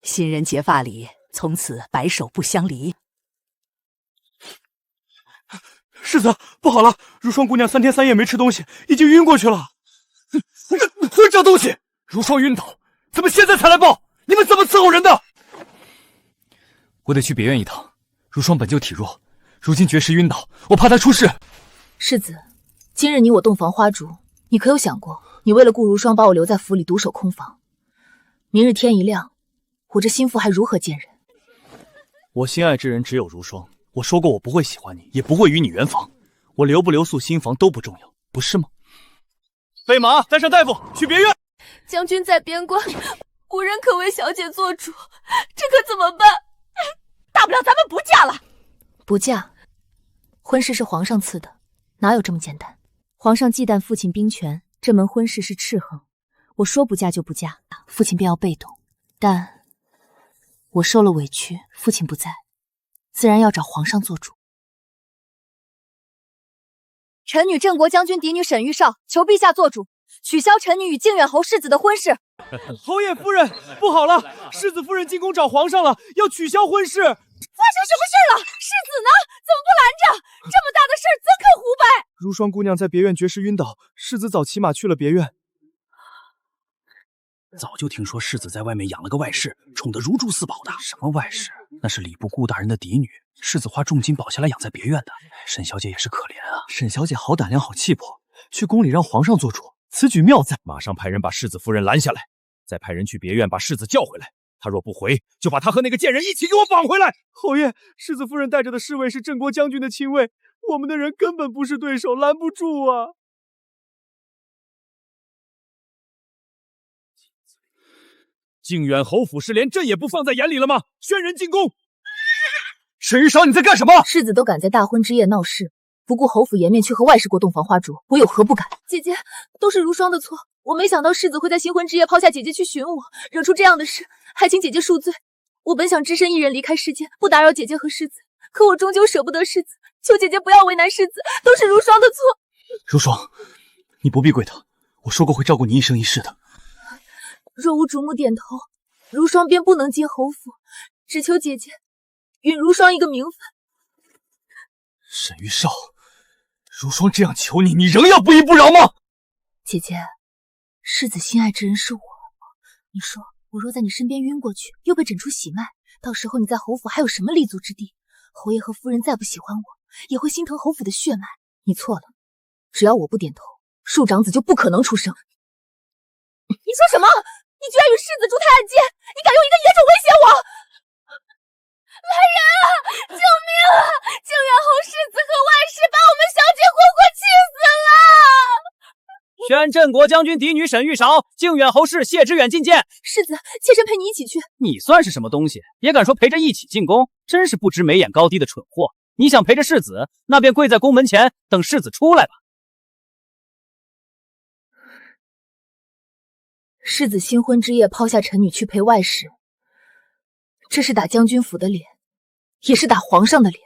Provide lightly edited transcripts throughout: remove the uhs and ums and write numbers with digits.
新人结发礼，从此白首不相离。世子，不好了！如霜姑娘3天3夜没吃东西，已经晕过去了。这东西，如霜晕倒，怎么现在才来报？你们怎么伺候人的？我得去别院一趟。如霜本就体弱，如今绝食晕倒，我怕她出事。世子，今日你我洞房花烛，你可有想过，你为了顾如霜把我留在府里独守空房，明日天一亮，我这心腹还如何见人？我心爱之人只有如霜。我说过我不会喜欢你，也不会与你圆房。我留不留宿新房都不重要，不是吗？备马，带上大夫，去别院。将军在边关，无人可为小姐做主，这可怎么办？大不了咱们不嫁了。不嫁？婚事是皇上赐的，哪有这么简单？皇上忌惮父亲兵权，这门婚事是斥衡。我说不嫁就不嫁，父亲便要被动。但我受了委屈，父亲不在，自然要找皇上做主。臣女郑国将军嫡女沈玉少求陛下做主，取消臣女与靖远侯世子的婚事。侯爷夫人，不好了！世子夫人进宫找皇上了，要取消婚事。发生什么事了？世子呢？怎么不拦着？这么大的事怎可胡摆？如霜姑娘在别院绝食晕倒，世子早骑马去了别院。早就听说世子在外面养了个外室，宠得如珠似宝的。什么外室？那是礼部顾大人的嫡女，世子花重金保下来养在别院的。沈小姐也是可怜啊。沈小姐好胆量，好气魄，去宫里让皇上做主，此举妙哉！马上派人把世子夫人拦下来，再派人去别院把世子叫回来。他若不回，就把他和那个贱人一起给我绑回来。侯爷，世子夫人带着的侍卫是郑国将军的亲卫，我们的人根本不是对手，拦不住啊！靖远侯府是连朕也不放在眼里了吗？宣人进宫！沈玉韶，你在干什么？世子都敢在大婚之夜闹事，不顾侯府颜面去和外室过洞房花烛，我有何不敢？姐姐，都是如霜的错，我没想到世子会在新婚之夜抛下姐姐去寻我，惹出这样的事，还请姐姐恕罪。我本想只身一人离开世间，不打扰姐姐和世子，可我终究舍不得世子，求姐姐不要为难世子，都是如霜的错。如霜，你不必跪他，我说过会照顾你一生一世的。若无主母点头，如霜便不能接侯府，只求姐姐允如霜一个名分。沈玉少，如霜这样求你，你仍要不依不饶吗？姐姐，世子心爱之人是我，你说我若在你身边晕过去，又被诊出喜脉，到时候你在侯府还有什么立足之地？侯爷和夫人再不喜欢我，也会心疼侯府的血脉。你错了，只要我不点头，庶长子就不可能出生。你说什么？你居然与世子筑台暗箭，你敢用一个野种威胁我！来人啊！救命啊！靖远侯世子和外室把我们小姐活活气死了！宣镇国将军嫡女沈玉韶，靖远侯氏谢知远觐见。世子，妾身陪你一起去。你算是什么东西，也敢说陪着一起进宫？真是不知眉眼高低的蠢货！你想陪着世子，那便跪在宫门前等世子出来吧。世子新婚之夜抛下臣女去陪外室，这是打将军府的脸，也是打皇上的脸。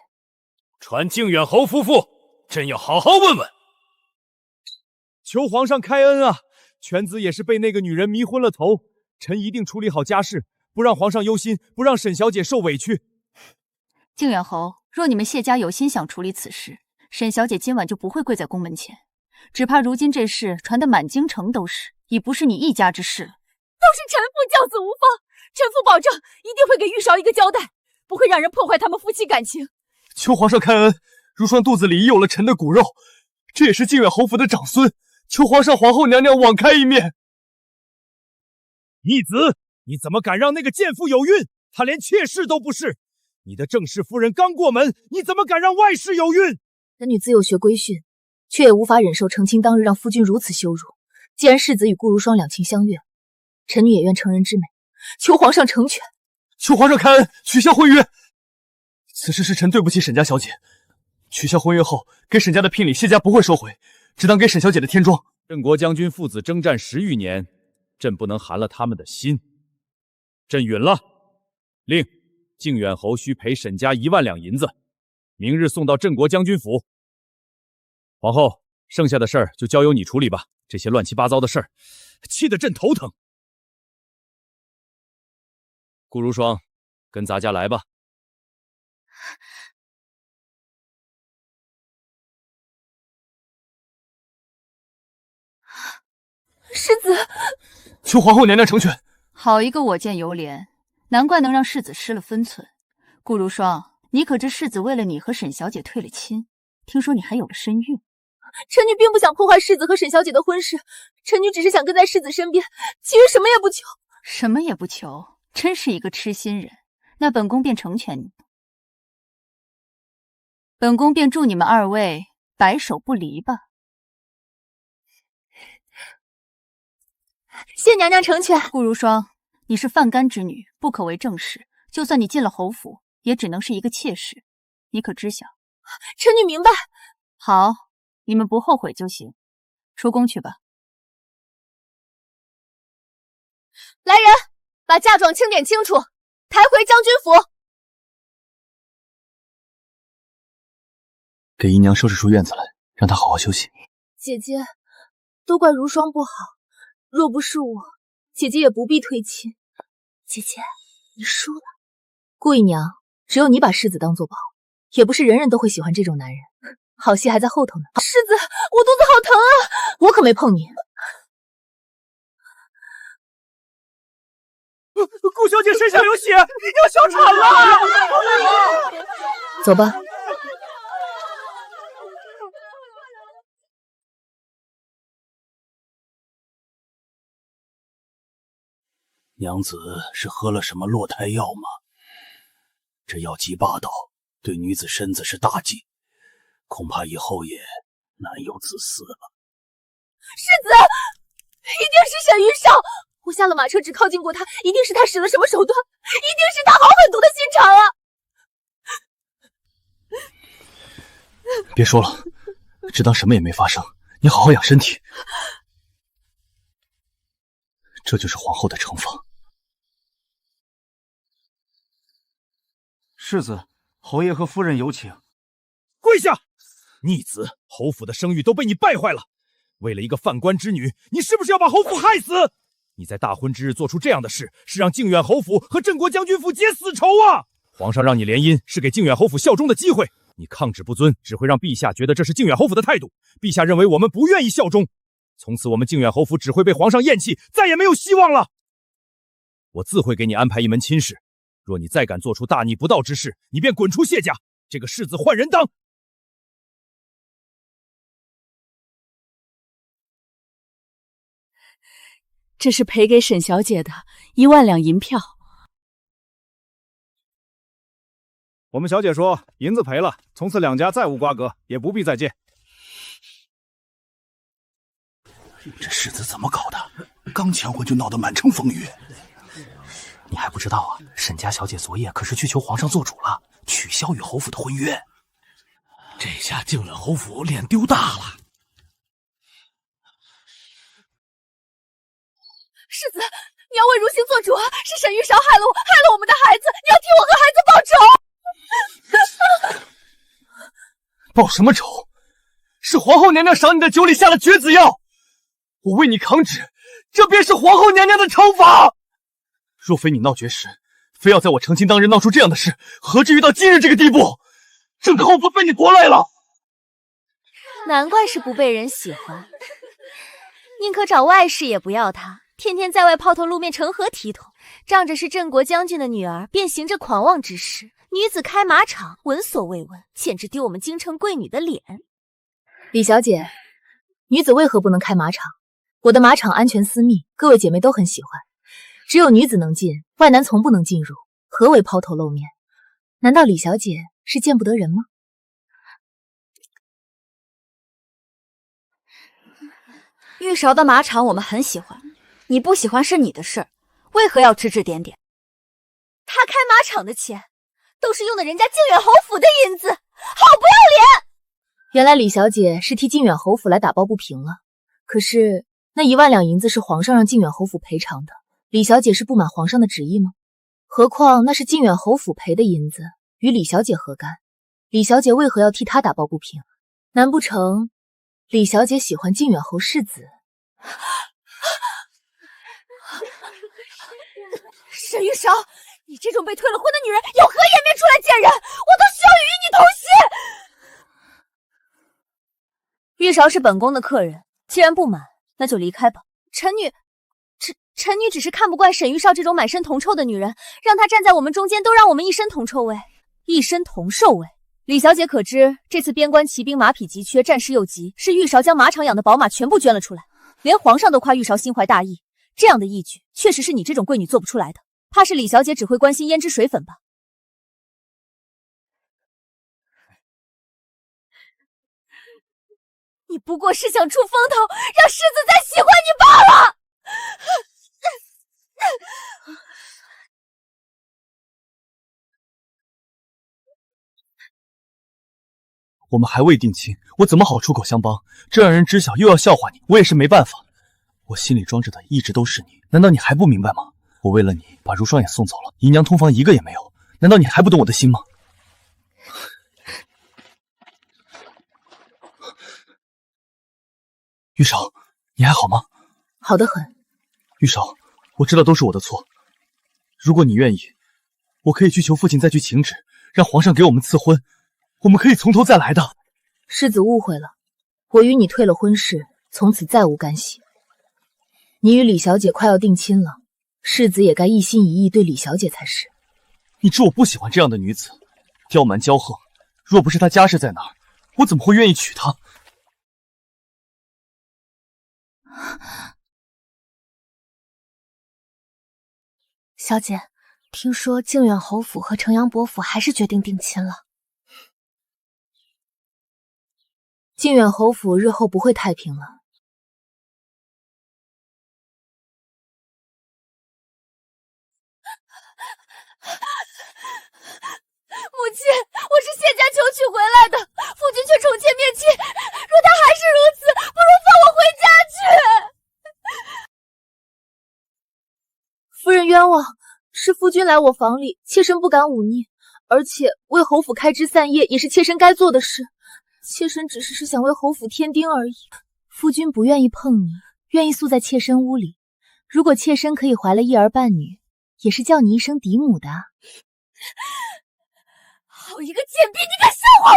传靖远侯夫妇，朕要好好问问。求皇上开恩啊！犬子也是被那个女人迷昏了头，臣一定处理好家事，不让皇上忧心，不让沈小姐受委屈。靖远侯，若你们谢家有心想处理此事，沈小姐今晚就不会跪在宫门前。只怕如今这事传得满京城都是，已不是你一家之事了。都是臣妇教子无方，臣妇保证一定会给玉韶一个交代，不会让人破坏他们夫妻感情。求皇上开恩，如霜肚子里已有了臣的骨肉，这也是靖远侯府的长孙，求皇上皇后娘娘网开一面。逆子，你怎么敢让那个贱妇有孕？她连妾室都不是。你的正室夫人刚过门，你怎么敢让外室有孕？臣女自幼学规训，却也无法忍受成亲当日让夫君如此羞辱。既然世子与顾如霜两情相悦，臣女也愿成人之美，求皇上成全。求皇上开恩，取消婚约。此事是臣对不起沈家小姐，取消婚约后，给沈家的聘礼谢家不会收回，只当给沈小姐的添妆。郑国将军父子征战10余年，朕不能寒了他们的心。朕允了。令靖远侯需赔沈家1万两银子，明日送到郑国将军府。皇后，剩下的事儿就交由你处理吧。这些乱七八糟的事儿，气得朕头疼。顾如霜，跟咱家来吧。世子，求皇后娘娘成全。好一个我见犹怜，难怪能让世子失了分寸。顾如霜，你可知世子为了你和沈小姐退了亲？听说你还有了身孕。臣女并不想破坏世子和沈小姐的婚事，臣女只是想跟在世子身边，其余什么也不求。什么也不求，真是一个痴心人。那本宫便成全你，本宫便祝你们二位白首不离吧。谢娘娘成全。顾如霜，你是范干之女，不可为正室。就算你进了侯府，也只能是一个妾室，你可知晓？臣女明白。好，你们不后悔就行。出宫去吧。来人，把嫁妆清点清楚，抬回将军府。给姨娘收拾出院子来，让她好好休息。姐姐，都怪如霜不好，若不是我，姐姐也不必退亲。姐姐，你输了。顾姨娘，只有你把世子当作宝，也不是人人都会喜欢这种男人。好戏还在后头呢。世子，我肚子好疼啊！我可没碰你。顾小姐身上有血，要小产了。走吧。娘子是喝了什么落胎药吗？这药极霸道，对女子身子是大忌，恐怕以后也难有子嗣了。世子，一定是沈玉少！我下了马车，只靠近过他，一定是他使了什么手段，一定是他好狠毒的心肠啊！别说了，只当什么也没发生。你好好养身体，这就是皇后的惩罚。世子，侯爷和夫人有请。跪下！逆子，侯府的声誉都被你败坏了。为了一个犯官之女，你是不是要把侯府害死？你在大婚之日做出这样的事，是让靖远侯府和镇国将军府结死仇啊！皇上让你联姻，是给靖远侯府效忠的机会。你抗旨不遵，只会让陛下觉得这是靖远侯府的态度。陛下认为我们不愿意效忠，从此我们靖远侯府只会被皇上厌弃，再也没有希望了。我自会给你安排一门亲事。若你再敢做出大逆不道之事，你便滚出谢家，这个世子换人当。这是赔给沈小姐的1万两银票。我们小姐说银子赔了，从此两家再无瓜葛，也不必再见。这世子怎么搞的？刚强婚就闹得满城风雨。你还不知道啊？沈家小姐昨夜可是去求皇上做主了，取消与侯府的婚约。这下靖远侯府脸丢大了。世子，你要为如心做主啊！是沈玉少害了我们的孩子，你要替我和孩子报仇。报什么仇？是皇后娘娘赏你的酒里下了绝子药，我为你抗旨，这便是皇后娘娘的惩罚。若非你闹绝食，非要在我成亲当日闹出这样的事，何至于到今日这个地步？整个后府被你夺来了。难怪是不被人喜欢，宁可找外室也不要他，天天在外抛头露面，成何体统？仗着是镇国将军的女儿，便行着狂妄之事。女子开马场，闻所未闻，简直丢我们京城贵女的脸。李小姐，女子为何不能开马场？我的马场安全私密，各位姐妹都很喜欢。只有女子能进，外男从不能进入。何为抛头露面？难道李小姐是见不得人吗？玉韶的马场我们很喜欢，你不喜欢是你的事，为何要指指点点？他开马场的钱都是用的人家靖远侯府的银子，好不要脸！原来李小姐是替靖远侯府来打抱不平了。可是那1万两银子是皇上让靖远侯府赔偿的，李小姐是不满皇上的旨意吗？何况那是靖远侯府赔的银子，与李小姐何干？李小姐为何要替她打抱不平？难不成李小姐喜欢靖远侯世子？沈玉韶，你这种被退了婚的女人，有何颜面出来见人？我都羞于与你同席。玉韶是本宫的客人，既然不满，那就离开吧。臣女只是看不惯沈玉少这种满身铜臭的女人，让她站在我们中间，都让我们一身铜臭味。一身铜臭味。李小姐可知，这次边关骑兵马匹急缺，战事又急，是玉韶将马场养的宝马全部捐了出来，连皇上都夸玉韶心怀大义。这样的义举，确实是你这种贵女做不出来的。怕是李小姐只会关心胭脂水粉吧？你不过是想出风头，让世子再喜欢你罢了。我们还未定亲，我怎么好出口相帮？这让人知晓又要笑话你，我也是没办法。我心里装着的一直都是你，难道你还不明白吗？我为了你把如霜也送走了，姨娘通房一个也没有，难道你还不懂我的心吗？玉韶，你还好吗？好得很。玉韶，我知道都是我的错。如果你愿意，我可以去求父亲再去请旨，让皇上给我们赐婚，我们可以从头再来的。世子误会了，我与你退了婚事，从此再无干系。你与李小姐快要定亲了，世子也该一心一意对李小姐才是。你知我不喜欢这样的女子，刁蛮骄横。若不是她家世在哪儿，我怎么会愿意娶她？小姐，听说靖远侯府和城阳伯府还是决定定亲了。靖远侯府日后不会太平了。母亲，我是谢家求娶回来的，夫君却宠妾灭妻。若他还是如此，不如放我回家去。夫人冤枉，是夫君来我房里，妾身不敢忤逆，而且为侯府开枝散叶也是妾身该做的事。妾身只是想为侯府添丁而已。夫君不愿意碰你，愿意宿在妾身屋里。如果妾身可以怀了一儿半女，也是叫你一声嫡母的。好一个贱婢，你敢笑话我！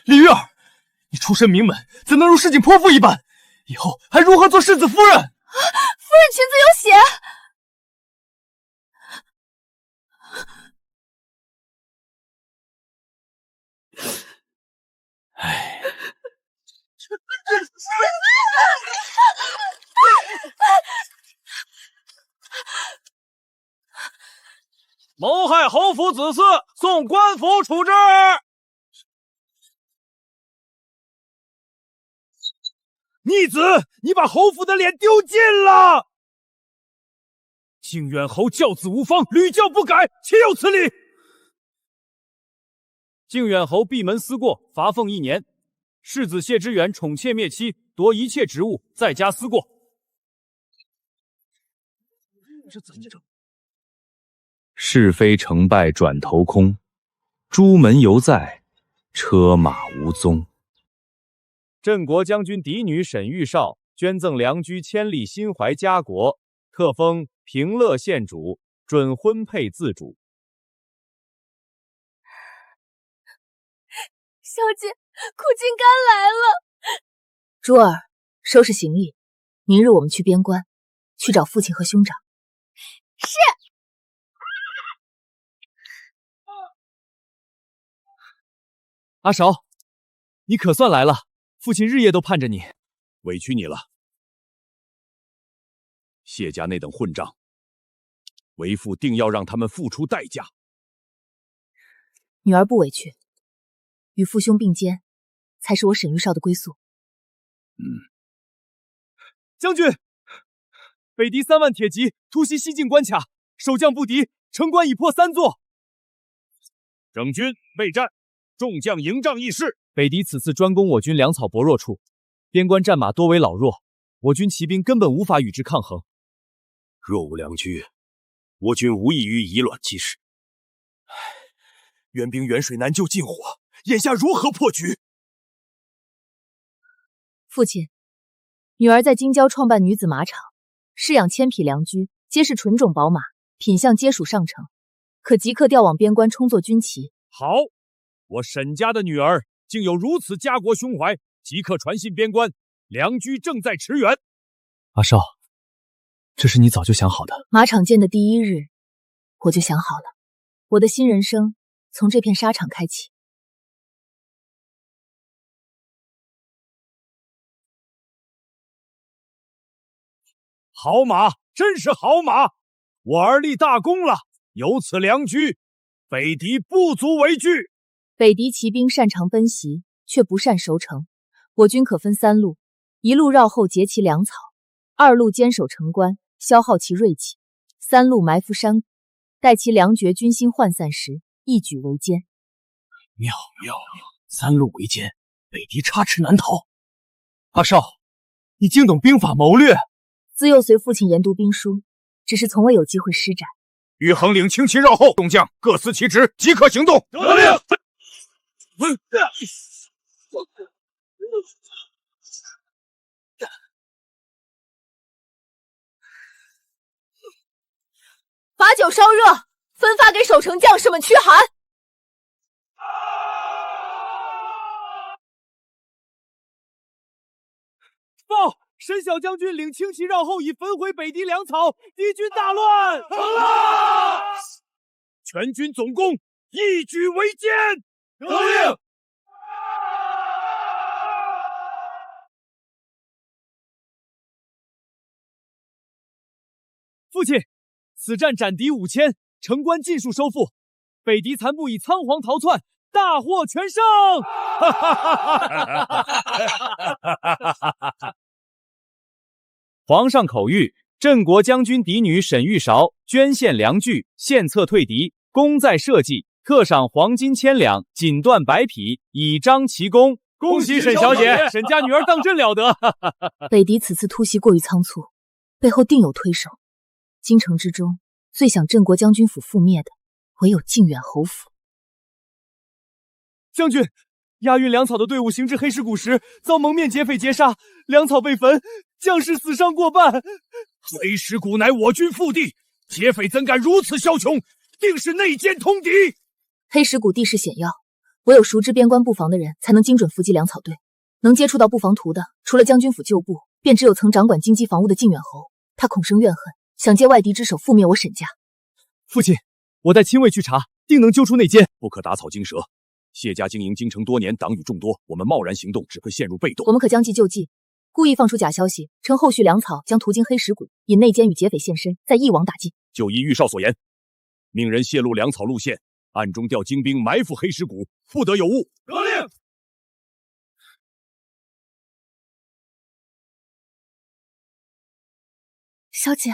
李玉儿，你出身名门，怎能如市井泼妇一般？以后还如何做世子夫人？夫人裙子有血。唉，谋害侯府子嗣，送官府处置。逆子，你把侯府的脸丢尽了！靖远侯教子无方，屡教不改，岂有此理！靖远侯闭门思过，罚俸1年。世子谢知远宠妾灭妻，夺一切职务，在家思过。这怎么整？是非成败转头空，朱门犹在，车马无踪。镇国将军嫡女沈玉少捐赠良居千里心怀家国，特封平乐县主，准婚配自主。小姐，苦尽甘来了。珠儿，收拾行李，明日我们去边关，去找父亲和兄长。是。阿韶，你可算来了，父亲日夜都盼着你。委屈你了，谢家那等混账，为父定要让他们付出代价。女儿不委屈，与父兄并肩，才是我沈玉少的归宿。将军，北敌3万铁骑突袭西境关卡，守将不敌，城关已破3座。整军备战，众将营帐议事。北敌此次专攻我军粮草薄弱处，边关战马多为老弱，我军骑兵根本无法与之抗衡。若无良军，我军无异于以卵击石。援兵远水难救近火，眼下如何破局？父亲，女儿在京郊创办女子马场，饲养千匹良驹，皆是纯种宝马，品相皆属上乘，可即刻调往边关充作军旗。好，我沈家的女儿竟有如此家国胸怀，即刻传信边关，良驹正在驰援。阿少，这是你早就想好的。马场建的第一日，我就想好了，我的新人生从这片沙场开启。好马，真是好马！我儿立大功了，有此良驹，北敌不足为惧。北敌骑兵擅长奔袭，却不善守城。我军可分三路：一路绕后截其粮草，二路坚守城关，消耗其锐气，三路埋伏山谷，待其粮绝军心涣散时，一举围歼。妙，三路围歼，北敌插翅难逃。阿少，你精懂兵法谋略。自幼随父亲研读兵书，只是从未有机会施展。于横领轻骑绕后，众将各司其职，即刻行动。得令。把酒烧热，分发给守城将士们驱寒。报！沈小将军领轻骑绕后，已焚毁北敌粮草，敌军大乱！成了！全军总攻，一举围歼！得令！父亲，此战斩敌5000，城关尽数收复，北敌残部已仓皇逃窜，大获全胜！哈哈哈哈哈！皇上口谕：镇国将军嫡女沈玉韶捐献良驹，献策退敌，功在社稷，特赏黄金1000两，锦缎100匹，以彰其功。恭喜沈小姐，沈家女儿当真了得！北敌此次突袭过于仓促，背后定有推手。京城之中，最想镇国将军府覆灭的，唯有靖远侯府。将军，押运粮草的队伍行至黑石谷时，遭蒙面劫匪劫杀，粮草被焚，将士死伤过半。黑石谷乃我军腹地，劫匪怎敢如此枭雄？定是内奸通敌。黑石谷地势险要，唯有熟知边关布防的人，才能精准伏击粮草队。能接触到布防图的，除了将军府旧部，便只有曾掌管京畿防务的靖远侯。他恐生怨恨，想借外敌之手覆灭我沈家。父亲，我带亲卫去查，定能揪出内奸。不可打草惊蛇。谢家经营京城多年，党羽众多，我们贸然行动只会陷入被动。我们可将计就计，故意放出假消息，称后续粮草将途经黑石谷，引内奸与劫匪现身，再一网打尽。就依玉少所言，命人泄露粮草路线，暗中调精兵埋伏黑石谷，不得有误。得令。小姐，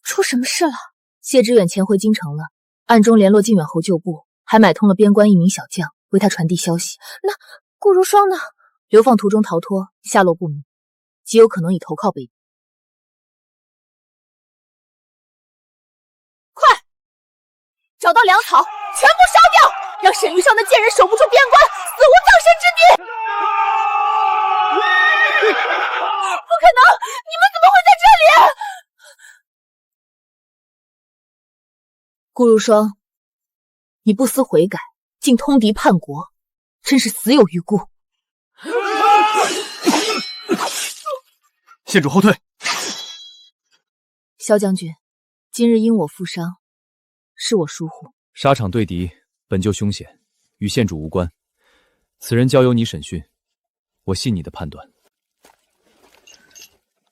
出什么事了？谢知远潜回京城了，暗中联络靖远侯旧部，还买通了边关一名小将，为他传递消息。那顾如霜呢？流放途中逃脱，下落不明，极有可能已投靠北。快，找到粮草，全部烧掉，让沈玉少那贱人守不住边关，死无葬身之地！不可能，你们怎么会在这里？顾如霜，你不思悔改，竟通敌叛国，真是死有余辜。县主后退。萧将军，今日因我负伤，是我疏忽。沙场对敌本就凶险，与县主无关，此人交由你审讯，我信你的判断。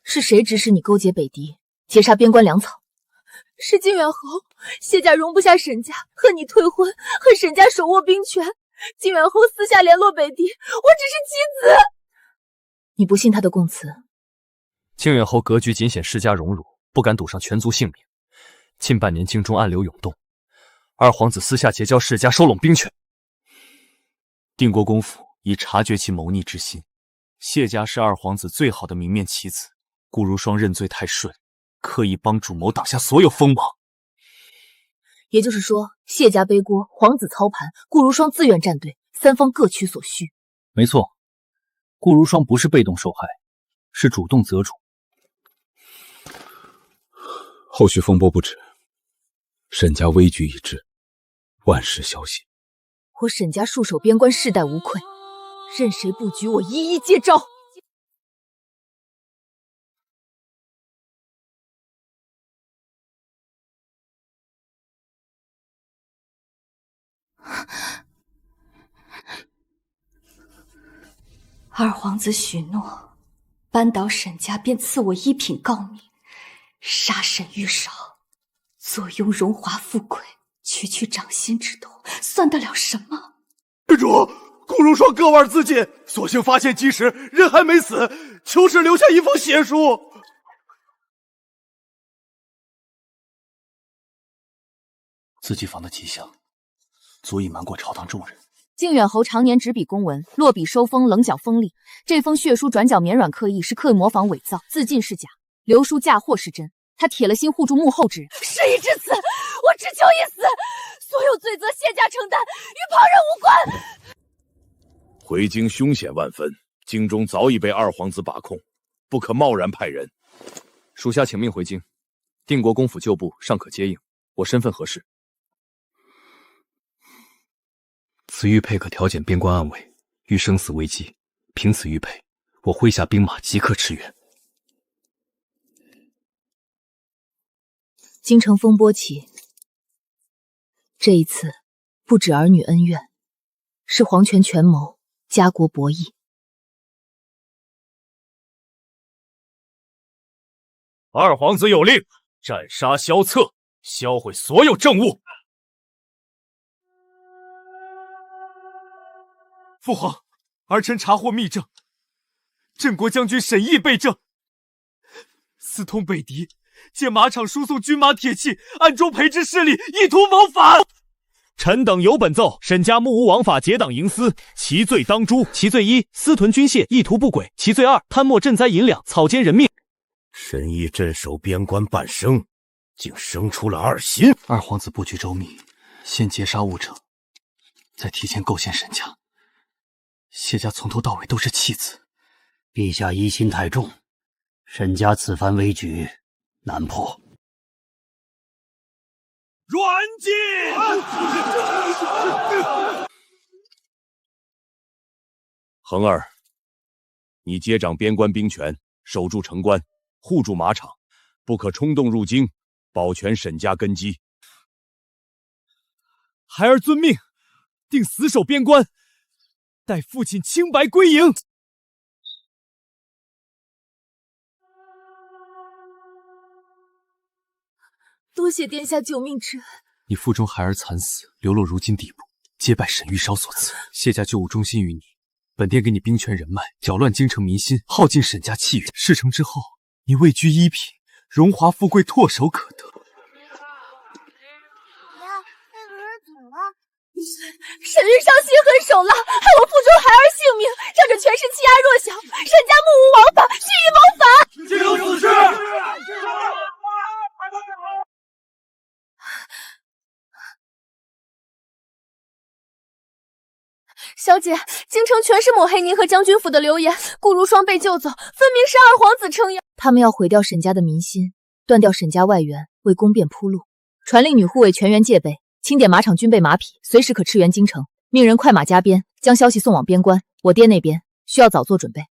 是谁指使你勾结北敌，劫杀边关粮草？是靖远侯，谢家容不下沈家，恨你退婚，恨沈家手握兵权。靖远侯私下联络北敌，我只是棋子。你不信他的供词？靖远侯格局仅显世家荣辱，不敢赌上全族性命。近半年京中暗流涌动，二皇子私下结交世家，收拢兵权。定国公府已察觉其谋逆之心，谢家是二皇子最好的明面棋子，顾如霜认罪太顺，刻意帮主谋挡下所有锋芒。也就是说，谢家背锅，皇子操盘，顾如霜自愿站队，三方各取所需。没错，顾如霜不是被动受害，是主动择主。后续风波不止，沈家危局已至，万事小心。我沈家戍守边关，世代无愧，任谁布局，我一一接招。二皇子许诺，扳倒沈家便赐我一品诰命，杀沈玉韶，坐拥荣华富贵，区区掌心之痛，算得了什么？郡主，顾如霜割腕自尽，所幸发现及时，人还没死，求是留下一封血书。自己房的迹象，足以瞒过朝堂众人。靖远侯常年执笔公文，落笔收锋，棱角锋利。这封血书转角绵软刻意，是刻意模仿伪造，自尽是假，流书嫁祸是真。他铁了心护住幕后之人。事已至此，我只求一死，所有罪责谢家承担，与旁人无关。回京凶险万分，京中早已被二皇子把控，不可贸然派人。属下请命回京，定国公府旧部尚可接应。我身份何事？此玉佩可调减边关暗卫，遇生死危机，凭此玉佩，我麾下兵马即刻驰援。京城风波起，这一次不止儿女恩怨，是皇权权谋，家国博弈。二皇子有令，斩杀萧策，销毁所有证物。父皇，儿臣查获密证，镇国将军沈毅被证，私通北狄，借马场输送军马铁器，暗中培植势力，意图谋反。臣等有本奏，沈家目无王法，结党营私，其罪当诛。其罪一，私屯军械，意图不轨；其罪二，贪墨赈灾银两，草菅人命。沈毅镇守边关半生，竟生出了二心。二皇子布局周密，先劫杀兀者，再提前构陷沈家。谢家从头到尾都是弃子，陛下疑心太重，沈家此番危局难破。软禁！恒儿，你接掌边关兵权，守住城关，护住马场，不可冲动入京，保全沈家根基。孩儿遵命，定死守边关，待父亲清白归营。多谢殿下救命之恩。你腹中孩儿惨死，流落如今地步，皆拜沈玉韶所赐。谢家救吾忠心于你，本殿给你兵权人脉，搅乱京城民心，耗尽沈家气运。事成之后，你位居一品，荣华富贵唾手可得。沈玉韶心狠手辣，害我腹中孩儿性命，仗着权势欺压弱小，沈家目无王法，蓄意谋反。竟有此事！小姐，京城全是抹黑您和将军府的流言，顾如霜被救走，分明是二皇子撑腰。他们要毁掉沈家的民心，断掉沈家外援，为宫变铺路。传令女护卫全员戒备，清点马场军备马匹，随时可驰援京城。命人快马加鞭，将消息送往边关。我爹那边需要早做准备。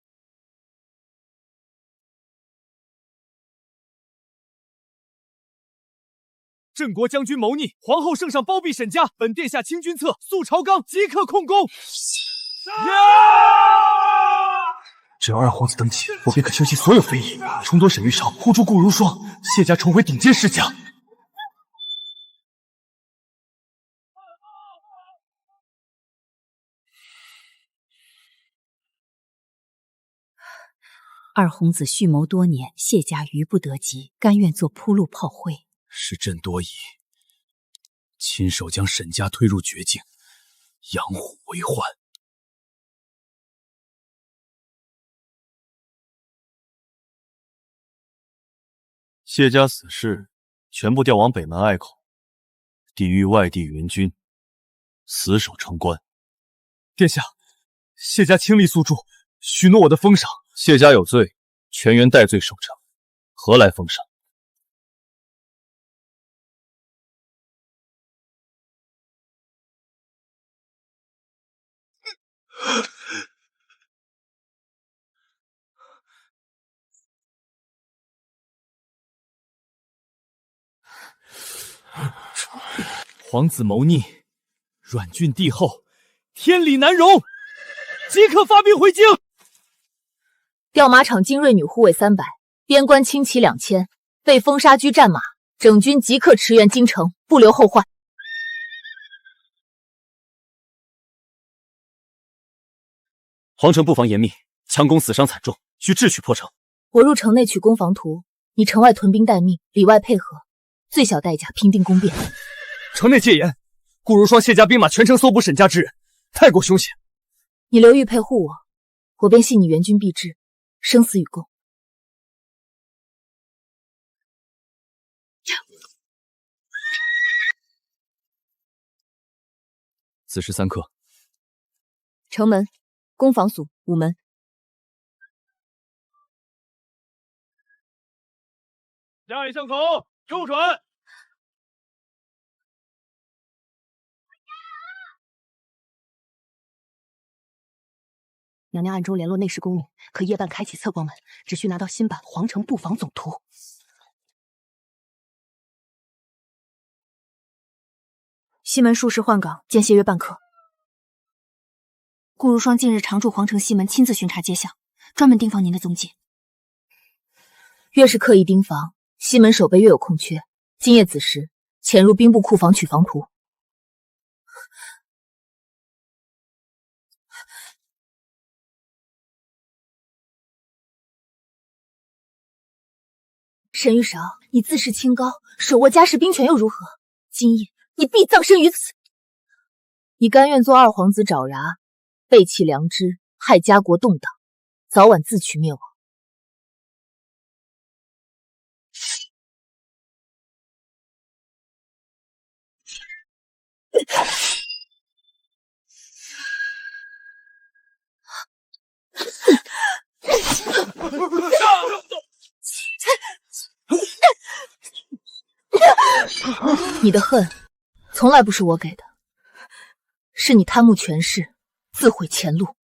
镇国将军谋逆，皇后圣上包庇沈家，本殿下清君侧，肃朝纲，即刻控攻。只要二皇子登基，我便可修葺所有非议，重夺沈玉韶，护住顾如霜，谢家重回顶尖世家。二皇子蓄谋多年，谢家余不得及，甘愿做铺路炮灰。是朕多疑，亲手将沈家推入绝境，养虎为患。谢家死事全部调往北门隘口，抵御外地援军，死守城关。殿下，谢家倾力诉诸，许诺我的封赏。谢家有罪，全员戴罪守城，何来封赏？皇子谋逆，软郡帝后，天理难容，即刻发兵回京。调马场精锐女护卫300，边关轻骑2000，为封杀居战马，整军即刻驰援京城，不留后患。皇城布防严密，强攻死伤惨重，需智取破城。我入城内取攻防图，你城外屯兵待命，里外配合，最小代价平定宫变。城内戒严，顾如霜谢家兵马全城搜捕沈家之人，太过凶险。你留玉佩护我，我便信你援军必至，生死与共。此时3刻，城门、攻防署、午门。下野巷口，右转。娘娘暗中联络内侍宫女，可夜半开启侧光门，只需拿到新版《皇城布防总图》。西门术士换岗，见谢约半刻。顾如霜近日常驻皇城西门，亲自巡查街巷，专门盯防您的踪迹。越是刻意盯防，西门守备越有空缺。今夜子时，潜入兵部库房取防图。沈玉韶，你自视清高，手握家世兵权又如何？今夜你必葬身于此！你甘愿做二皇子爪牙，背弃良知，害家国动荡，早晚自取灭亡。你的恨从来不是我给的，是你贪慕权势，自毁前路。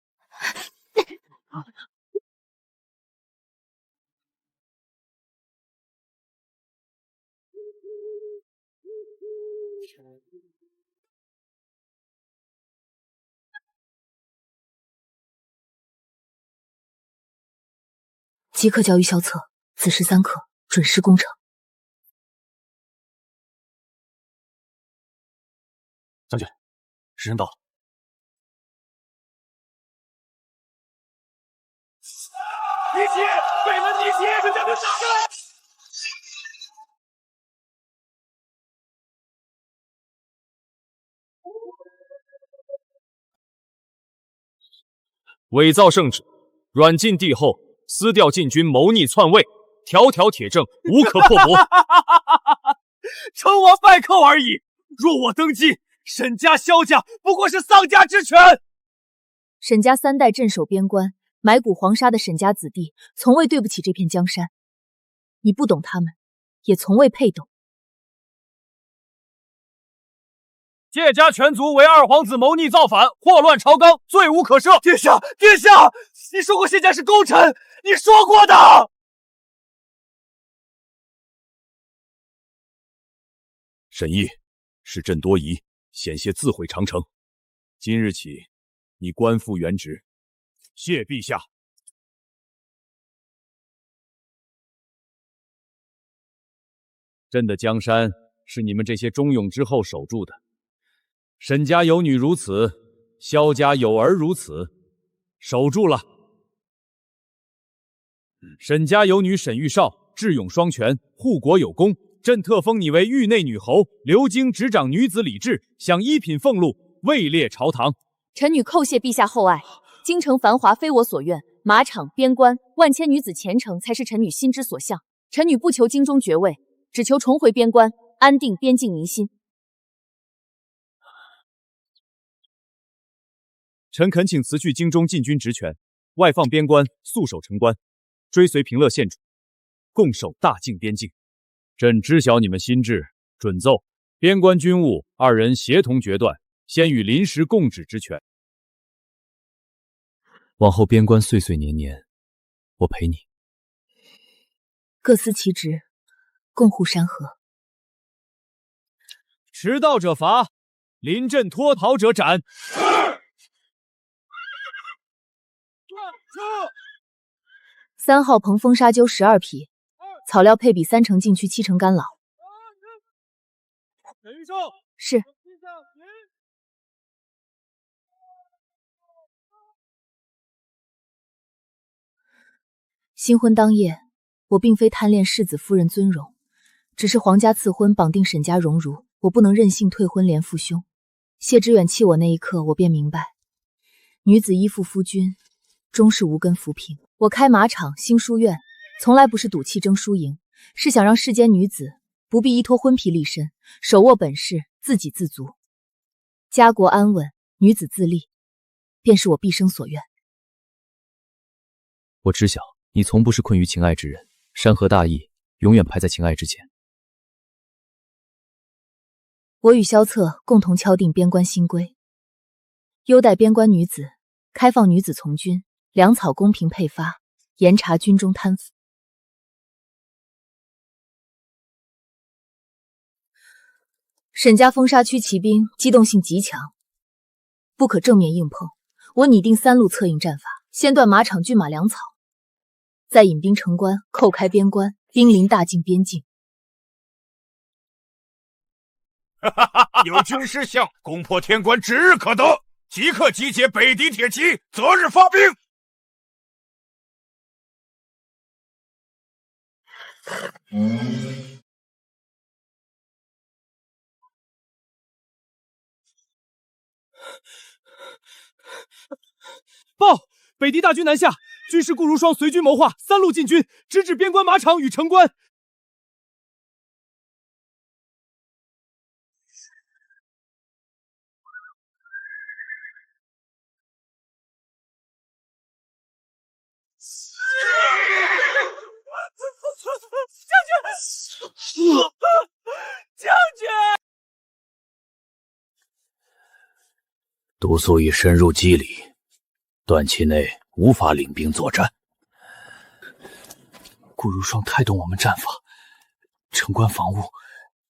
即刻交于萧策，此时3刻准时攻城。将军，时辰到了。敌袭！北门敌袭！这叫他杀开！伪造圣旨，软禁帝后，私调禁军，谋逆篡位，条条铁证，无可破驳。称王拜寇而已。若我登基，沈家、萧家不过是丧家之犬。沈家3代镇守边关，埋骨黄沙的沈家子弟，从未对不起这片江山。你不懂他们，也从未配懂。谢家全族为二皇子谋逆造反，祸乱朝纲，罪无可赦。殿下，殿下，你说过谢家是功臣，你说过的。沈毅，是朕多疑，险些自毁长城。今日起，你官复原职。谢陛下。朕的江山是你们这些忠勇之后守住的。沈家有女如此，萧家有儿如此，守住了。沈家有女沈玉少，智勇双全，护国有功。朕特封你为域内女侯，留京执掌女子礼制，享一品俸禄，位列朝堂。臣女叩谢陛下厚爱。京城繁华非我所愿，马场、边关、万千女子前程才是臣女心之所向。臣女不求京中爵位，只求重回边关，安定边境民心。臣恳请辞去京中禁军职权，外放边关，速守城关。追随平乐县主，共守大境边境。朕知晓你们心志，准奏：边关军务二人协同决断，先予临时供旨之权。往后边关岁岁年年，我陪你。各司其职，共护山河。迟到者罚，临阵脱逃者斩。3号蓬风沙鸠12匹，草料配比3成禁区7成干老。沈玉少，是。新婚当夜，我并非贪恋世子夫人尊荣，只是皇家赐婚绑定沈家荣辱，我不能任性退婚连父兄。谢知远弃我那一刻，我便明白，女子依附夫君，终是无根浮萍。我开马场、兴书院，从来不是赌气争输赢，是想让世间女子不必依托婚皮立身，手握本事，自给自足，家国安稳，女子自立，便是我毕生所愿。我知晓你从不是困于情爱之人，山河大义永远排在情爱之前。我与萧策共同敲定边关新规，优待边关女子，开放女子从军，粮草公平配发，严查军中贪腐。沈家风沙区骑兵机动性极强，不可正面硬碰。我拟定3路策应战法，先断马场、骏马、粮草，再引兵城关，叩开边关，兵临大境边境。有军师相，攻破天关指日可得，即刻集结北敌铁骑，择日发兵。报！北敌大军南下，军师顾如霜随军谋划，3路进军，直指边关马场与城关。将军！督促已深入机里，短期内无法领兵作战。顾如霜太懂我们战法，城关防务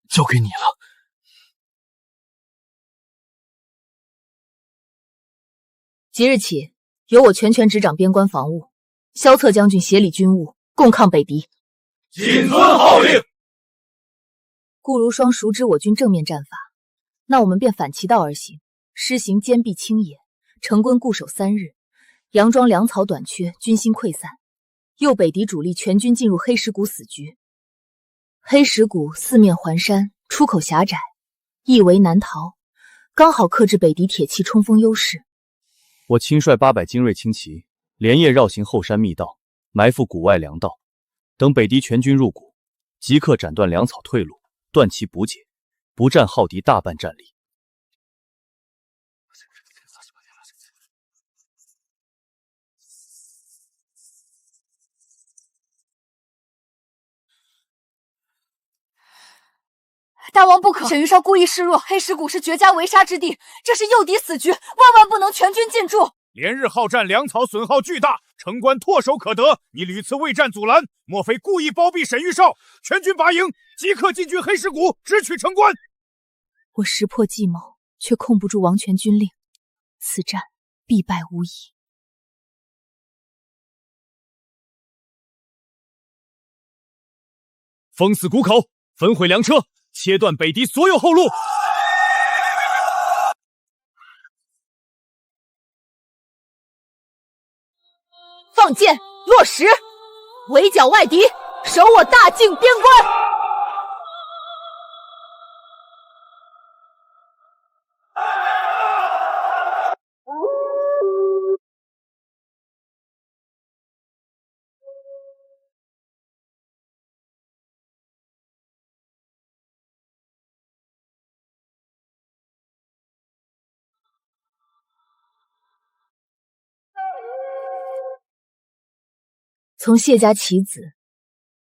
交给你了。即日起，由我全权执掌边关防务，萧策将军协理军务，共抗北敌。谨遵号令。顾如霜熟知我军正面战法，那我们便反其道而行，施行坚壁清野，城关固守3日，佯装粮草短缺，军心溃散，诱北敌主力全军进入黑石谷死局。黑石谷四面环山，出口狭窄，易为难逃，刚好克制北敌铁骑冲锋优势。我亲率800精锐轻骑，连夜绕行后山密道，埋伏谷外粮道，等北敌全军入谷，即刻斩断粮草退路，断其补给，不战耗敌大半战力。大王不可！沈玉少故意示弱，黑石谷是绝佳围杀之地，这是诱敌死局，万万不能全军进驻。连日好战，粮草损耗巨大，城关唾手可得。你屡次未战阻拦，莫非故意包庇沈玉少？全军拔营，即刻进军黑石谷，直取城关。我识破计谋，却控不住王权军令，此战必败无疑。封死谷口，焚毁粮车，切断北敌所有后路。放箭，落石，围剿外敌，守我大境边关。从谢家棋子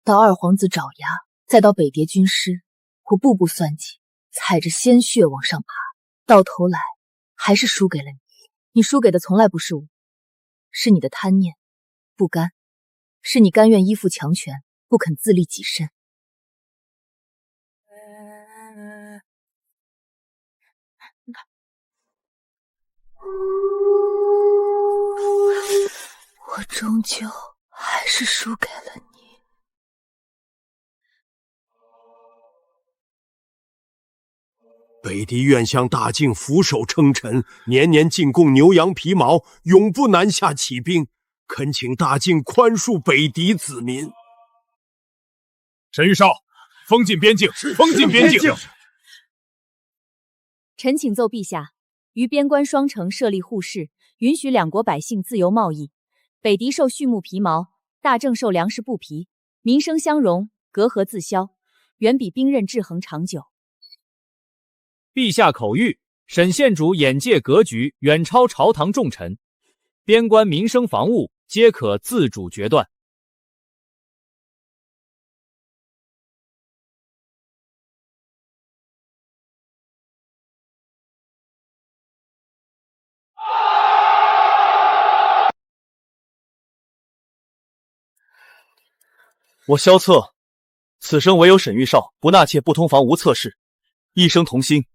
到二皇子爪牙，再到北蝶军师，我步步算计，踩着鲜血往上爬，到头来还是输给了你。你输给的从来不是我，是你的贪念、不甘，是你甘愿依附强权，不肯自立己身。我终究还是输给了你。北狄愿向大晋俯首称臣，年年进贡牛羊皮毛，永不南下起兵，恳请大晋宽恕北狄子民。沈玉少，封禁边境，封禁边境。臣请奏陛下，于边关双城设立护市，允许两国百姓自由贸易。北狄受畜牧皮毛，大郑受粮食布皮，民生相容，隔阂自消，远比兵刃制衡长久。陛下口谕，沈县主眼界格局远超朝堂重臣，边关民生防务皆可自主决断。我萧策，此生唯有沈玉少不纳妾不通房无侧室，一生同心，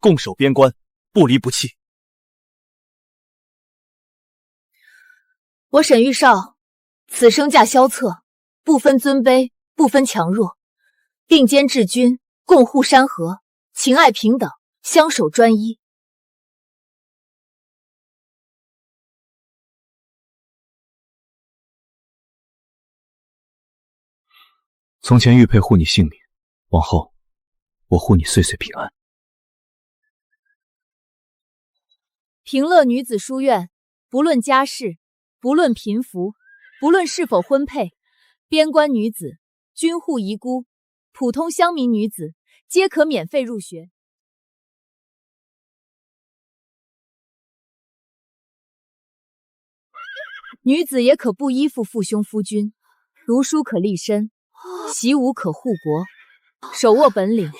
共守边关，不离不弃。我沈玉少，此生嫁萧策，不分尊卑，不分强弱，并肩治军，共护山河，情爱平等，相守专一。从前玉佩护你性命，往后我护你岁岁平安。平乐女子书院，不论家世，不论贫富，不论是否婚配，边关女子、军户遗孤、普通乡民女子，皆可免费入学。女子也可不依附父兄夫君，读书可立身，习武可护国，手握本领，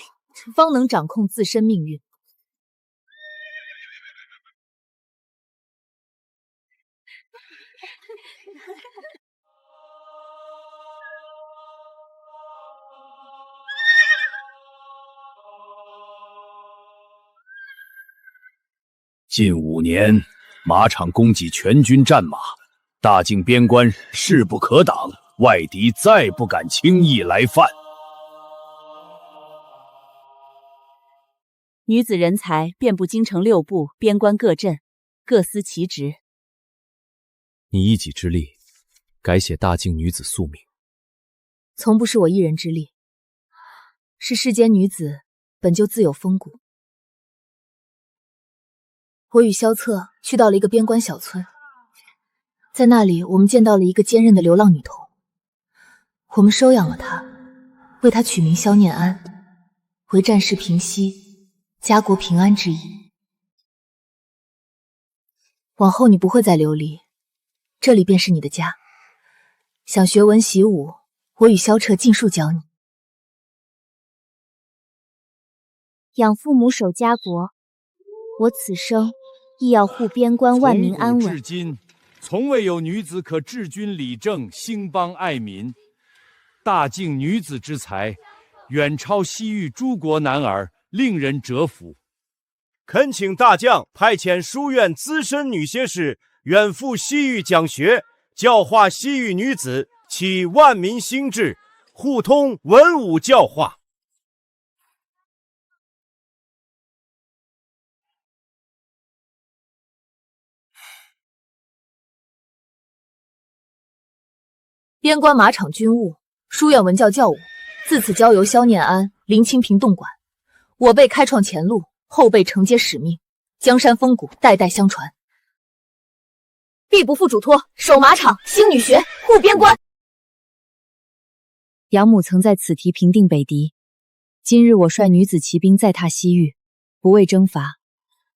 方能掌控自身命运。近5年，马场供给全军战马，大境边关势不可挡，外敌再不敢轻易来犯。女子人才遍布京城6部边关各镇，各司其职。你一己之力，改写大境女子宿命，从不是我一人之力，是世间女子本就自有风骨。我与萧策去到了一个边关小村，在那里我们见到了一个坚韧的流浪女童，我们收养了她，为她取名萧念安，为战事平息，家国平安之意。往后你不会再流离，这里便是你的家。想学文习武，我与萧彻尽数教你。养父母守家国，我此生亦要护边关，万民安稳。从古至今，从未有女子可治军理政，兴邦爱民。大境女子之才，远超西域诸国男儿，令人折服。恳请大将派遣书院资深女学士远赴西域讲学，教化西域女子，启万民心智，互通文武教化。边关马场军务，书院文教教务，自此交由萧念安、林清平洞管。我辈开创前路，后辈承接使命，江山风骨代代相传，必不负嘱托，守马场，兴女学，护边关。养母曾在此题平定北狄，今日我率女子骑兵再踏西域，不为征伐，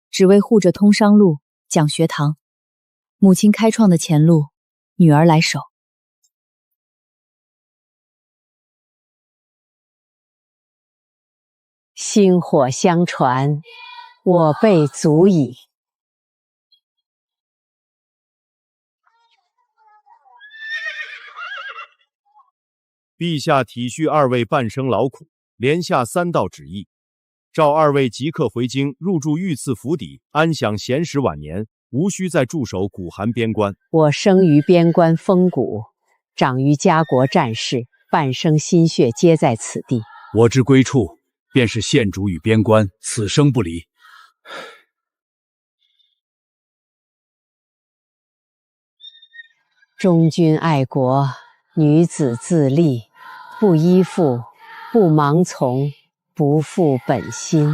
只为护着通商路、讲学堂。母亲开创的前路，女儿来守。薪火相传，我辈足矣。陛下体恤二位半生劳苦，连下3道旨意，召二位即刻回京，入住御赐府邸，安享闲时晚年，无需再驻守古韩边关。我生于边关风谷，长于家国战事，半生心血皆在此地。我之归处，便是县主与边关，此生不离。忠君爱国，女子自立，不依附，不盲从，不负本心。